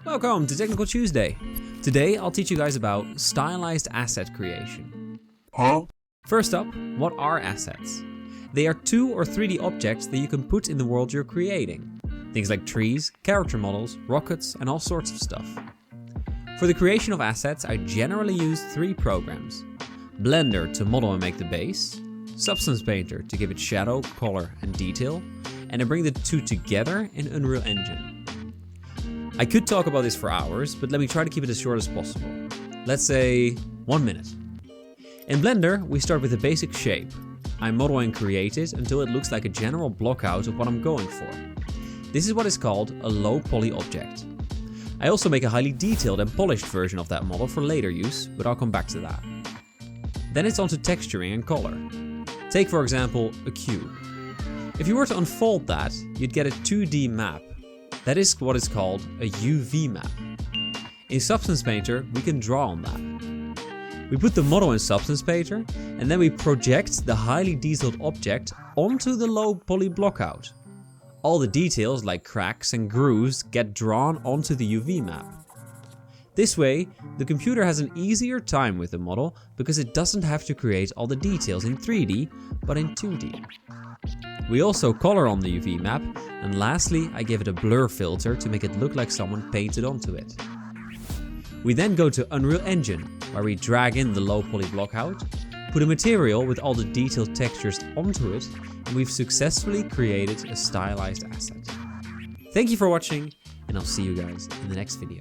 Welcome to Technical Tuesday. Today I'll teach you guys about stylized asset creation. First up, what are assets? They are 2 or 3D objects that you can put in the world you're creating. Things like trees, character models, rockets, and all sorts of stuff. For the creation of assets, I generally use 3 programs. Blender to model and make the base, Substance Painter to give it shadow, color, and detail, and to bring the 2 together in Unreal Engine. I could talk about this for hours, but let me try to keep it as short as possible. Let's say 1 minute. In Blender, we start with a basic shape. I model and create it until it looks like a general blockout of what I'm going for. This is what is called a low poly object. I also make a highly detailed and polished version of that model for later use, but I'll come back to that. Then it's on to texturing and color. Take for example a cube. If you were to unfold that, you'd get a 2D map. That is what is called a UV map. In Substance Painter, we can draw on that. We put the model in Substance Painter, and then we project the highly detailed object onto the low poly blockout. All the details like cracks and grooves get drawn onto the UV map. This way, the computer has an easier time with the model because it doesn't have to create all the details in 3D, but in 2D. We also color on the UV map, and lastly I give it a blur filter to make it look like someone painted onto it. We then go to Unreal Engine, where we drag in the low poly blockout, put a material with all the detailed textures onto it, and we've successfully created a stylized asset. Thank you for watching, and I'll see you guys in the next video.